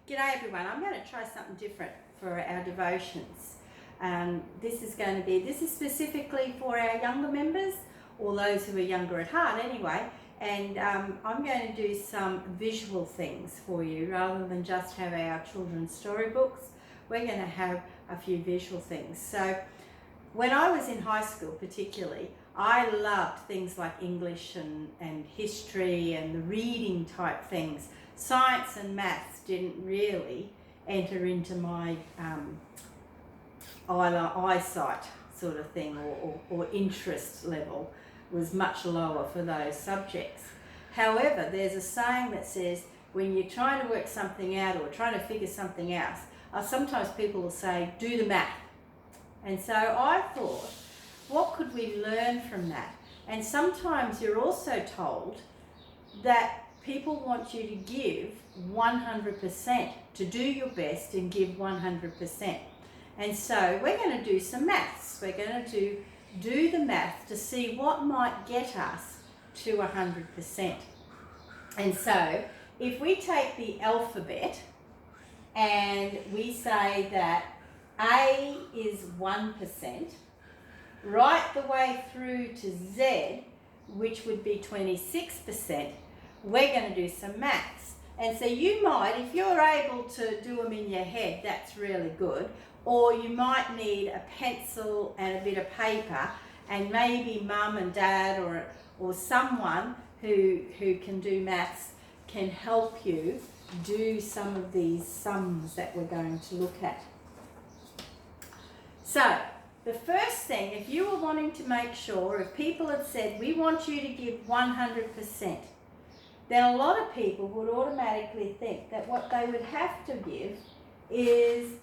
G'day everyone, I'm going to try something different for our devotions. This is specifically for our younger members, or those who are younger at heart anyway, and I'm going to do some visual things for you rather than just have our children's storybooks. We're going to have a few visual things. So when I was in high school particularly, I loved things like English and history and the reading type things. Science and maths didn't really enter into my eyesight sort of thing, or interest level was much lower for those subjects. However, there's a saying that says when you're trying to work something out or trying to figure something out, sometimes people will say, do the math. And so I thought, what could we learn from that? And sometimes you're also told that people want you to give 100%, to do your best and give 100%. And so we're going to do some maths. We're going to do the math to see what might get us to 100%. And so if we take the alphabet and we say that A is 1%, right the way through to Z, which would be 26%, we're going to do some maths. And so you might, if you're able to do them in your head, that's really good. Or you might need a pencil and a bit of paper, and maybe mum and dad or someone who can do maths can help you do some of these sums that we're going to look at. So the first thing, if you were wanting to make sure, if people had said, we want you to give 100%, then a lot of people would automatically think that what they would have to give is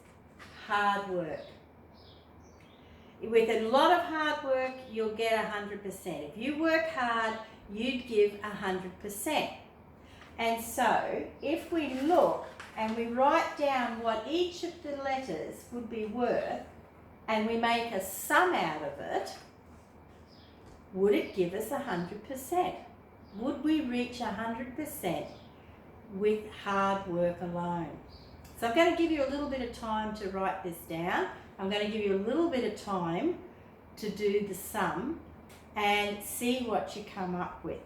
hard work. With a lot of hard work, you'll get 100%. If you work hard, you'd give 100%. And so, if we look and we write down what each of the letters would be worth, and we make a sum out of it, would it give us 100%? Would we reach 100% with hard work alone? So I'm going to give you a little bit of time to write this down. I'm going to give you a little bit of time to do the sum and see what you come up with.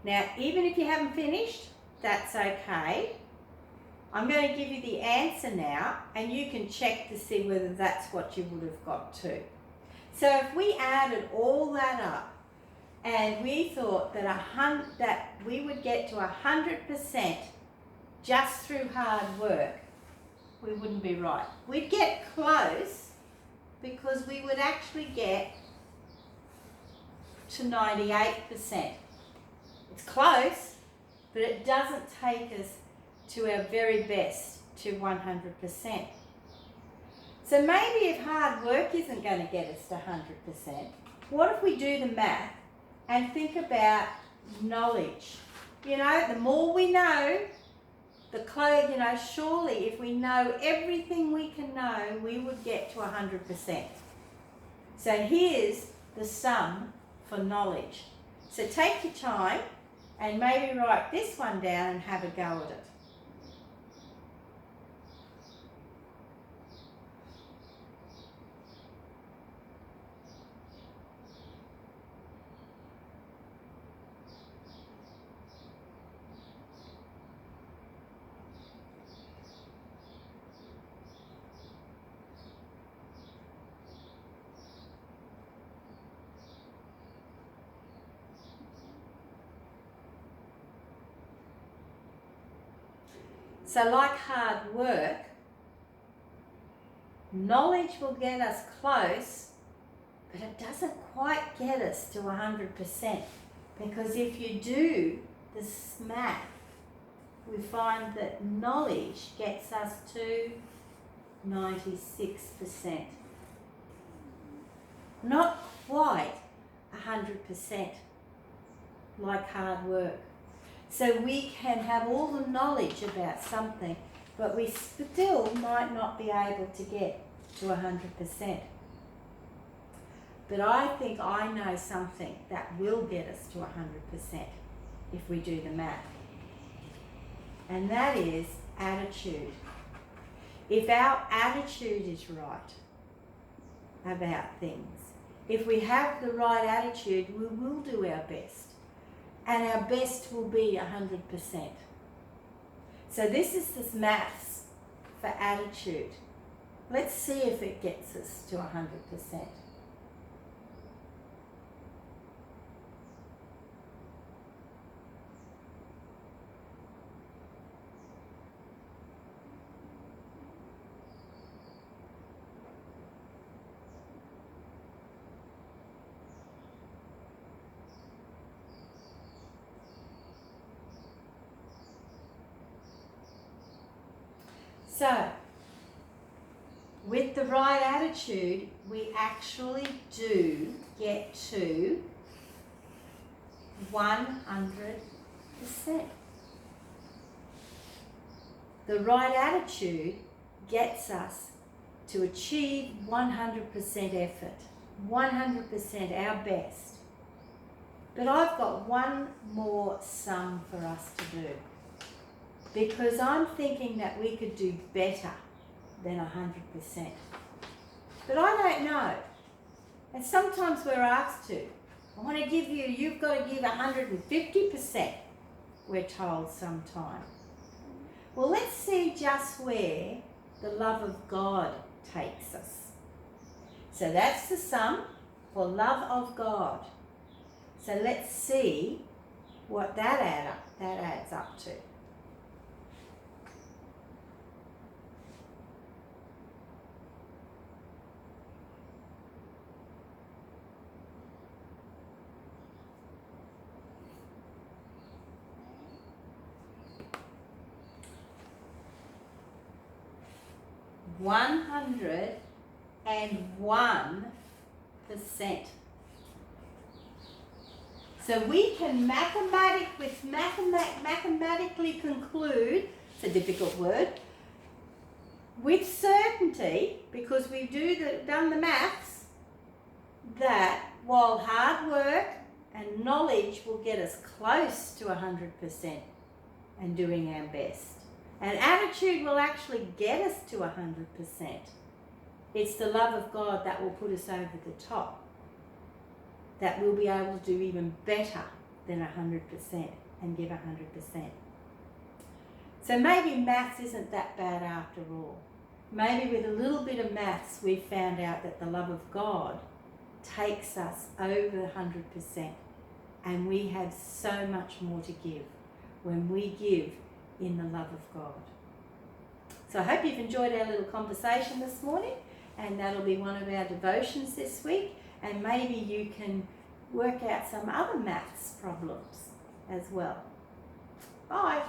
Now, even if you haven't finished, that's okay. I'm going to give you the answer now, and you can check to see whether that's what you would have got to. So if we added all that up, and we thought that we would get to 100% just through hard work, we wouldn't be right. We'd get close, because we would actually get to 98%. It's close, but it doesn't take us to our very best, to 100%. So maybe if hard work isn't going to get us to 100%, what if we do the math and think about knowledge? You know, the more we know, surely if we know everything we can know, we would get to 100%. So here's the sum for knowledge. So take your time and maybe write this one down and have a go at it. So like hard work, knowledge will get us close, but it doesn't quite get us to 100%. Because if you do this math, we find that knowledge gets us to 96%. Not quite 100%, like hard work. So we can have all the knowledge about something, but we still might not be able to get to 100%. But I think I know something that will get us to 100% if we do the math. And that is attitude. If our attitude is right about things, if we have the right attitude, we will do our best. And our best will be 100%. So this is this maths for attitude. Let's see if it gets us to 100%. So, with the right attitude, we actually do get to 100%. The right attitude gets us to achieve 100% effort, 100% our best. But I've got one more sum for us to do, because I'm thinking that we could do better than 100%. But I don't know. And sometimes we're asked to. I want to give you, you've got to give 150%, we're told sometimes. Well, let's see just where the love of God takes us. So that's the sum for love of God. So let's see what that adds up to. $101%. So we can mathematically conclude, it's a difficult word, with certainty, because we've done the maths, that while hard work and knowledge will get us close to 100% and doing our best, and attitude will actually get us to 100%. It's the love of God that will put us over the top, that we'll be able to do even better than 100% and give 100%. So maybe maths isn't that bad after all. Maybe with a little bit of maths we've found out that the love of God takes us over 100%, and we have so much more to give when we give in the love of God. So I hope you've enjoyed our little conversation this morning, and that'll be one of our devotions this week, and maybe you can work out some other maths problems as well. Bye.